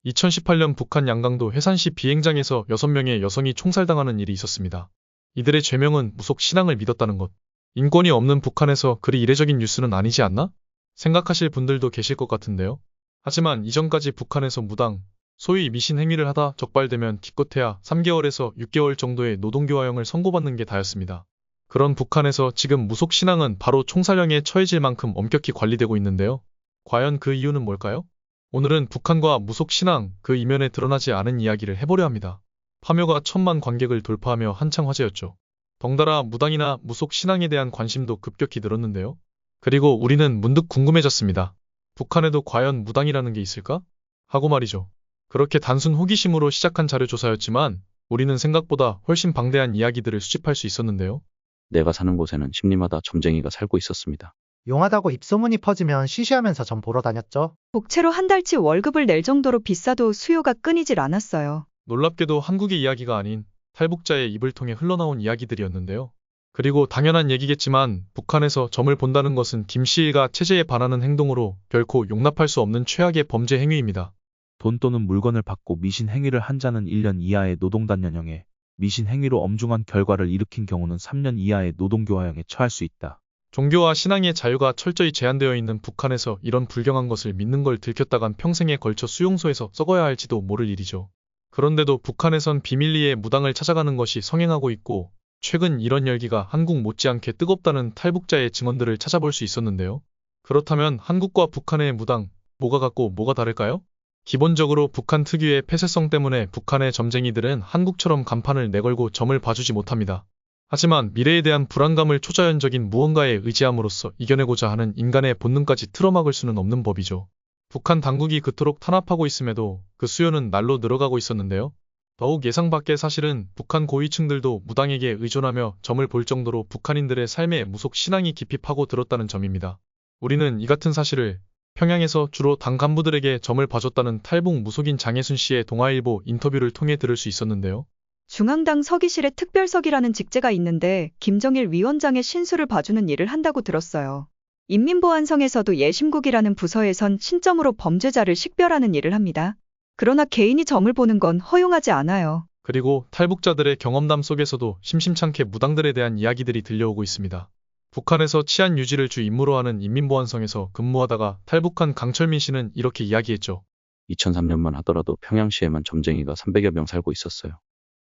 2018년 북한 양강도 해산시 비행장에서 6명의 여성이 총살당하는 일이 있었습니다. 이들의 죄명은 무속 신앙을 믿었다는 것. 인권이 없는 북한에서 그리 이례적인 뉴스는 아니지 않나? 생각하실 분들도 계실 것 같은데요. 하지만 이전까지 북한에서 무당, 소위 미신 행위를 하다 적발되면 기껏해야 3개월에서 6개월 정도의 노동교화형을 선고받는 게 다였습니다. 그런 북한에서 지금 무속 신앙은 바로 총살형에 처해질 만큼 엄격히 관리되고 있는데요. 과연 그 이유는 뭘까요? 오늘은 북한과 무속 신앙 그 이면에 드러나지 않은 이야기를 해보려 합니다. 파묘가 1,000만 관객을 돌파하며 한창 화제였죠. 덩달아 무당이나 무속 신앙에 대한 관심도 급격히 늘었는데요. 그리고 우리는 문득 궁금해졌습니다. 북한에도 과연 무당이라는 게 있을까? 하고 말이죠. 그렇게 단순 호기심으로 시작한 자료조사였지만 우리는 생각보다 훨씬 방대한 이야기들을 수집할 수 있었는데요. 내가 사는 곳에는 심리마다 점쟁이가 살고 있었습니다. 용하다고 입소문이 퍼지면 시시하면서 점 보러 다녔죠. 복채로 한 달치 월급을 낼 정도로 비싸도 수요가 끊이질 않았어요. 놀랍게도 한국의 이야기가 아닌 탈북자의 입을 통해 흘러나온 이야기들이었는데요. 그리고 당연한 얘기겠지만 북한에서 점을 본다는 것은 김씨일가 체제에 반하는 행동으로 결코 용납할 수 없는 최악의 범죄 행위입니다. 돈 또는 물건을 받고 미신 행위를 한 자는 1년 이하의 노동단련형에, 미신 행위로 엄중한 결과를 일으킨 경우는 3년 이하의 노동교화형에 처할 수 있다. 종교와 신앙의 자유가 철저히 제한되어 있는 북한에서 이런 불경한 것을 믿는 걸 들켰다간 평생에 걸쳐 수용소에서 썩어야 할지도 모를 일이죠. 그런데도 북한에선 비밀리에 무당을 찾아가는 것이 성행하고 있고 최근 이런 열기가 한국 못지않게 뜨겁다는 탈북자의 증언들을 찾아볼 수 있었는데요. 그렇다면 한국과 북한의 무당, 뭐가 같고 뭐가 다를까요? 기본적으로 북한 특유의 폐쇄성 때문에 북한의 점쟁이들은 한국처럼 간판을 내걸고 점을 봐주지 못합니다. 하지만 미래에 대한 불안감을 초자연적인 무언가에 의지함으로써 이겨내고자 하는 인간의 본능까지 틀어막을 수는 없는 법이죠. 북한 당국이 그토록 탄압하고 있음에도 그 수요는 날로 늘어가고 있었는데요. 더욱 예상 밖의 사실은 북한 고위층들도 무당에게 의존하며 점을 볼 정도로 북한인들의 삶에 무속 신앙이 깊이 파고들었다는 점입니다. 우리는 이 같은 사실을 평양에서 주로 당 간부들에게 점을 봐줬다는 탈북 무속인 장혜순 씨의 동아일보 인터뷰를 통해 들을 수 있었는데요. 중앙당 서기실에 특별석이라는 직제가 있는데 김정일 위원장의 신수를 봐주는 일을 한다고 들었어요. 인민보안성에서도 예심국이라는 부서에선 신점으로 범죄자를 식별하는 일을 합니다. 그러나 개인이 점을 보는 건 허용하지 않아요. 그리고 탈북자들의 경험담 속에서도 심심찮게 무당들에 대한 이야기들이 들려오고 있습니다. 북한에서 치안 유지를 주 임무로 하는 인민보안성에서 근무하다가 탈북한 강철민 씨는 이렇게 이야기했죠. 2003년만 하더라도 평양시에만 점쟁이가 300여 명 살고 있었어요.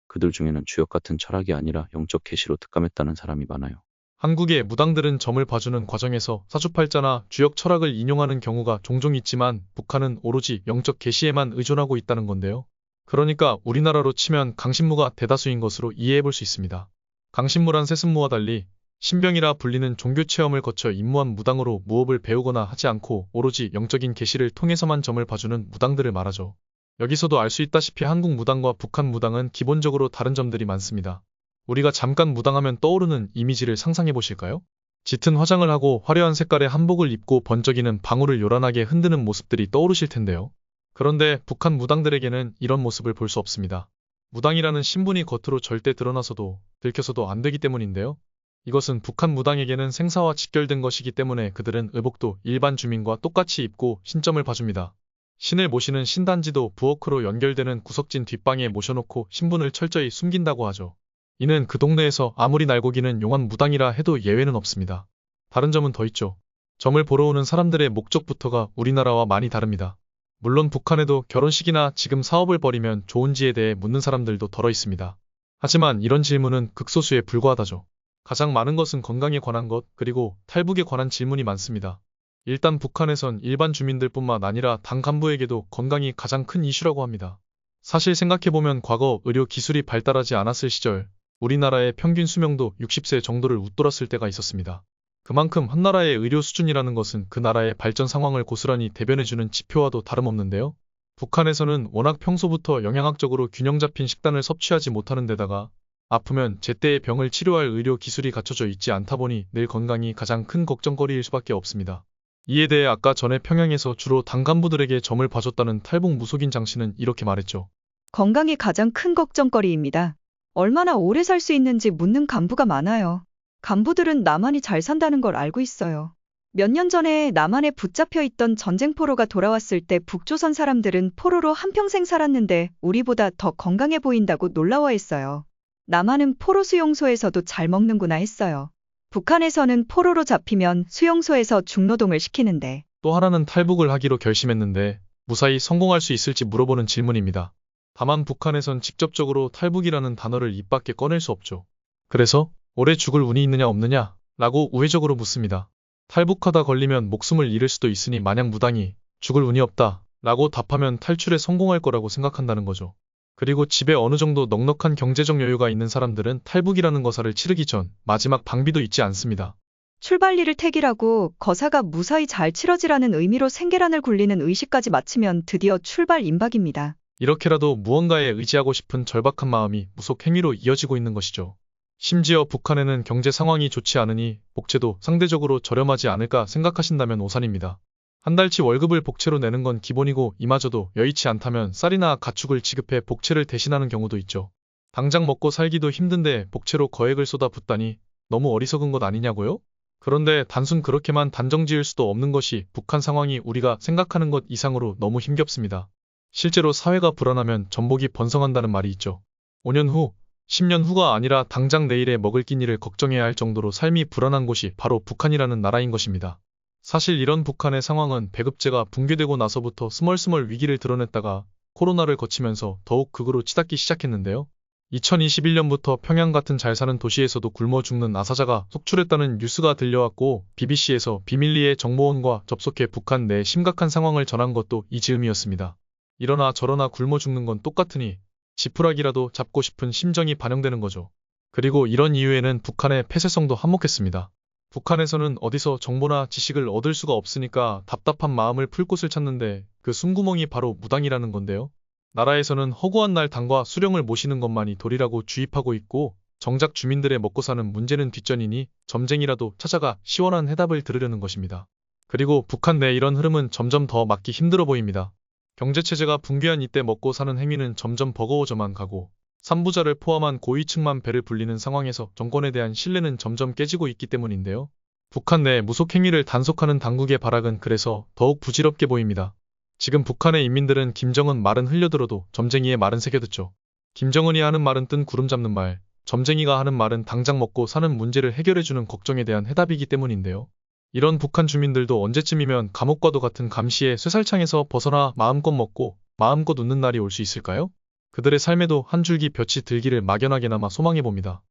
그들 중에는 주역 같은 철학이 아니라 영적 계시로 특감했다는 사람이 많아요. 한국의 무당들은 점을 봐주는 과정에서 사주팔자나 주역 철학을 인용하는 경우가 종종 있지만 북한은 오로지 영적 계시에만 의존하고 있다는 건데요. 그러니까 우리나라로 치면 강신무가 대다수인 것으로 이해해 볼 수 있습니다. 강신무란 세습무와 달리 신병이라 불리는 종교 체험을 거쳐 입무한 무당으로 무업을 배우거나 하지 않고 오로지 영적인 계시를 통해서만 점을 봐주는 무당들을 말하죠. 여기서도 알 수 있다시피 한국 무당과 북한 무당은 기본적으로 다른 점들이 많습니다. 우리가 잠깐 무당하면 떠오르는 이미지를 상상해 보실까요? 짙은 화장을 하고 화려한 색깔의 한복을 입고 번쩍이는 방울을 요란하게 흔드는 모습들이 떠오르실 텐데요. 그런데 북한 무당들에게는 이런 모습을 볼 수 없습니다. 무당이라는 신분이 겉으로 절대 드러나서도 들켜서도 안 되기 때문인데요. 이것은 북한 무당에게는 생사와 직결된 것이기 때문에 그들은 의복도 일반 주민과 똑같이 입고 신점을 봐줍니다. 신을 모시는 신단지도 부엌으로 연결되는 구석진 뒷방에 모셔놓고 신분을 철저히 숨긴다고 하죠. 이는 그 동네에서 아무리 날고기는 용한 무당이라 해도 예외는 없습니다. 다른 점은 더 있죠. 점을 보러 오는 사람들의 목적부터가 우리나라와 많이 다릅니다. 물론 북한에도 결혼식이나 지금 사업을 벌이면 좋은지에 대해 묻는 사람들도 덜어 있습니다. 하지만 이런 질문은 극소수에 불과하다죠. 가장 많은 것은 건강에 관한 것, 그리고 탈북에 관한 질문이 많습니다. 일단 북한에선 일반 주민들뿐만 아니라 당 간부에게도 건강이 가장 큰 이슈라고 합니다. 사실 생각해보면 과거 의료 기술이 발달하지 않았을 시절 우리나라의 평균 수명도 60세 정도를 웃돌았을 때가 있었습니다. 그만큼 한 나라의 의료 수준이라는 것은 그 나라의 발전 상황을 고스란히 대변해주는 지표와도 다름없는데요. 북한에서는 워낙 평소부터 영양학적으로 균형 잡힌 식단을 섭취하지 못하는 데다가 아프면 제때의 병을 치료할 의료 기술이 갖춰져 있지 않다 보니 늘 건강이 가장 큰 걱정거리일 수밖에 없습니다. 이에 대해 아까 전에 평양에서 주로 당 간부들에게 점을 봐줬다는 탈북 무속인 장 씨는 이렇게 말했죠. 건강이 가장 큰 걱정거리입니다. 얼마나 오래 살 수 있는지 묻는 간부가 많아요. 간부들은 나만이 잘 산다는 걸 알고 있어요. 몇 년 전에 남한에 붙잡혀 있던 전쟁 포로가 돌아왔을 때 북조선 사람들은 포로로 한평생 살았는데 우리보다 더 건강해 보인다고 놀라워했어요. 남한은 포로 수용소에서도 잘 먹는구나 했어요. 북한에서는 포로로 잡히면 수용소에서 중노동을 시키는데 또 하나는 탈북을 하기로 결심했는데 무사히 성공할 수 있을지 물어보는 질문입니다. 다만 북한에선 직접적으로 탈북이라는 단어를 입 밖에 꺼낼 수 없죠. 그래서 올해 죽을 운이 있느냐 없느냐 라고 우회적으로 묻습니다. 탈북하다 걸리면 목숨을 잃을 수도 있으니 마냥 무당이 죽을 운이 없다 라고 답하면 탈출에 성공할 거라고 생각한다는 거죠. 그리고 집에 어느 정도 넉넉한 경제적 여유가 있는 사람들은 탈북이라는 거사를 치르기 전 마지막 방비도 잊지 않습니다. 출발리를 택이라고 거사가 무사히 잘 치러지라는 의미로 생계란을 굴리는 의식까지 마치면 드디어 출발 임박입니다. 이렇게라도 무언가에 의지하고 싶은 절박한 마음이 무속 행위로 이어지고 있는 것이죠. 심지어 북한에는 경제 상황이 좋지 않으니 복채도 상대적으로 저렴하지 않을까 생각하신다면 오산입니다. 한 달치 월급을 복채로 내는 건 기본이고 이마저도 여의치 않다면 쌀이나 가축을 지급해 복채를 대신하는 경우도 있죠. 당장 먹고 살기도 힘든데 복채로 거액을 쏟아붓다니 너무 어리석은 것 아니냐고요? 그런데 단순 그렇게만 단정지을 수도 없는 것이 북한 상황이 우리가 생각하는 것 이상으로 너무 힘겹습니다. 실제로 사회가 불안하면 전복이 번성한다는 말이 있죠. 5년 후, 10년 후가 아니라 당장 내일에 먹을 끼니를 걱정해야 할 정도로 삶이 불안한 곳이 바로 북한이라는 나라인 것입니다. 사실 이런 북한의 상황은 배급제가 붕괴되고 나서부터 스멀스멀 위기를 드러냈다가 코로나를 거치면서 더욱 극으로 치닫기 시작했는데요. 2021년부터 평양 같은 잘 사는 도시에서도 굶어 죽는 아사자가 속출했다는 뉴스가 들려왔고 BBC에서 비밀리에 정보원과 접속해 북한 내 심각한 상황을 전한 것도 이 즈음이었습니다. 이러나 저러나 굶어 죽는 건 똑같으니 지푸라기라도 잡고 싶은 심정이 반영되는 거죠. 그리고 이런 이유에는 북한의 폐쇄성도 한몫했습니다. 북한에서는 어디서 정보나 지식을 얻을 수가 없으니까 답답한 마음을 풀 곳을 찾는데 그 숨구멍이 바로 무당이라는 건데요. 나라에서는 허구한 날 당과 수령을 모시는 것만이 도리라고 주입하고 있고 정작 주민들의 먹고 사는 문제는 뒷전이니 점쟁이라도 찾아가 시원한 해답을 들으려는 것입니다. 그리고 북한 내 이런 흐름은 점점 더 막기 힘들어 보입니다. 경제체제가 붕괴한 이때 먹고 사는 행위는 점점 버거워져만 가고 삼부자를 포함한 고위층만 배를 불리는 상황에서 정권에 대한 신뢰는 점점 깨지고 있기 때문인데요. 북한 내 무속행위를 단속하는 당국의 발악은 그래서 더욱 부질없게 보입니다. 지금 북한의 인민들은 김정은 말은 흘려들어도 점쟁이의 말은 새겨듣죠. 김정은이 하는 말은 뜬 구름 잡는 말, 점쟁이가 하는 말은 당장 먹고 사는 문제를 해결해주는 걱정에 대한 해답이기 때문인데요. 이런 북한 주민들도 언제쯤이면 감옥과도 같은 감시의 쇠살창에서 벗어나 마음껏 먹고 마음껏 웃는 날이 올 수 있을까요? 그들의 삶에도 한 줄기 볕이 들기를 막연하게나마 소망해봅니다.